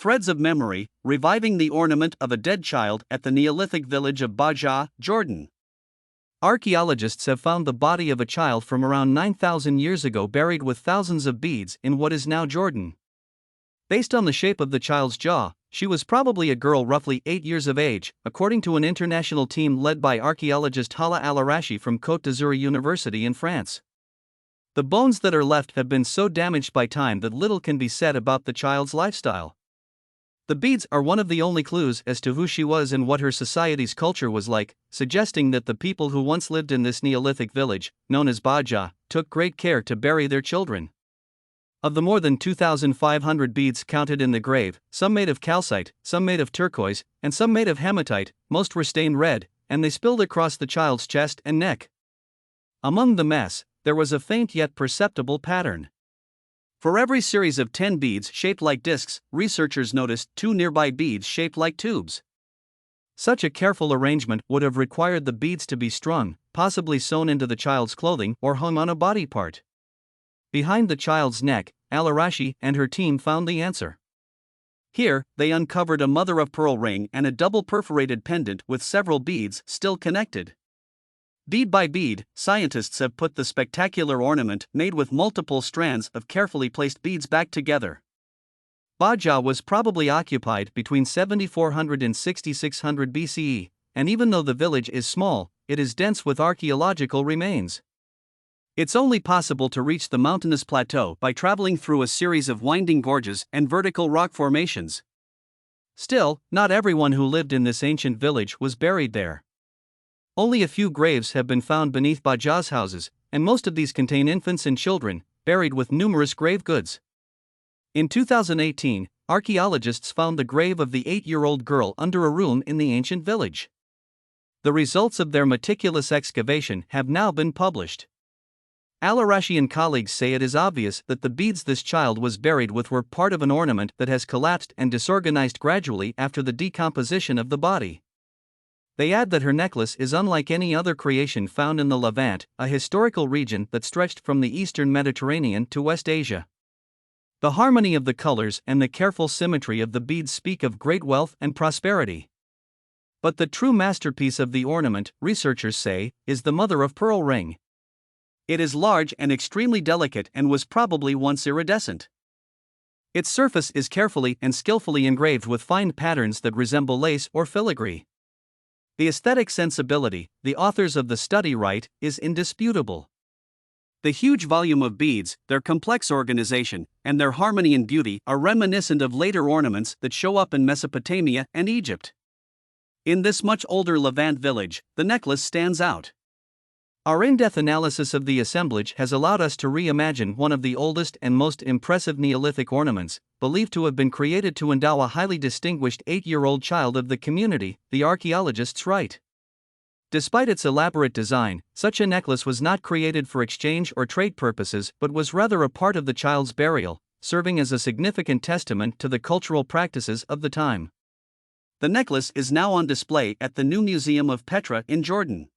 threads of memory, reviving the ornament of a dead child at the Neolithic village of Baja, Jordan. Archaeologists have found the body of a child from around 9,000 years ago buried with thousands of beads in what is now Jordan. Based on the shape of the child's jaw, she was probably a girl roughly 8 years of age, according to an international team led by archaeologist Hala Alarashi from Côte d'Azur University in France. The bones that are left have been so damaged by time that little can be said about the child's lifestyle. The beads are one of the only clues as to who she was and what her society's culture was like, suggesting that the people who once lived in this Neolithic village, known as Baja, took great care to bury their children. Of the more than 2,500 beads counted in the grave, some made of calcite, some made of turquoise, and some made of hematite, most were stained red, and they spilled across the child's chest and neck. Among the mess, there was a faint yet perceptible pattern. For every series of 10 beads shaped like discs, researchers noticed 2 nearby beads shaped like tubes. Such a careful arrangement would have required the beads to be strung, possibly sewn into the child's clothing or hung on a body part. Behind the child's neck, Alarashi and her team found the answer. Here, they uncovered a mother-of-pearl ring and a double perforated pendant with several beads still connected. Bead by bead, scientists have put the spectacular ornament made with multiple strands of carefully placed beads back together. Baja was probably occupied between 7400 and 6600 BCE, and even though the village is small, it is dense with archaeological remains. It's only possible to reach the mountainous plateau by traveling through a series of winding gorges and vertical rock formations. Still, not everyone who lived in this ancient village was buried there. Only a few graves have been found beneath Baja's houses, and most of these contain infants and children, buried with numerous grave goods. In 2018, archaeologists found the grave of the 8-year-old girl under a room in the ancient village. The results of their meticulous excavation have now been published. Alarashi and colleagues say it is obvious that the beads this child was buried with were part of an ornament that has collapsed and disorganized gradually after the decomposition of the body. They add that her necklace is unlike any other creation found in the Levant, a historical region that stretched from the eastern Mediterranean to West Asia. The harmony of the colors and the careful symmetry of the beads speak of great wealth and prosperity. But the true masterpiece of the ornament, researchers say, is the mother-of-pearl ring. It is large and extremely delicate and was probably once iridescent. Its surface is carefully and skillfully engraved with fine patterns that resemble lace or filigree. The aesthetic sensibility, the authors of the study write, is indisputable. The huge volume of beads, their complex organization, and their harmony and beauty are reminiscent of later ornaments that show up in Mesopotamia and Egypt. In this much older Levant village, the necklace stands out. Our in-depth analysis of the assemblage has allowed us to reimagine one of the oldest and most impressive Neolithic ornaments, believed to have been created to endow a highly distinguished 8-year-old child of the community, the archaeologists write. Despite its elaborate design, such a necklace was not created for exchange or trade purposes but was rather a part of the child's burial, serving as a significant testament to the cultural practices of the time. The necklace is now on display at the new Museum of Petra in Jordan.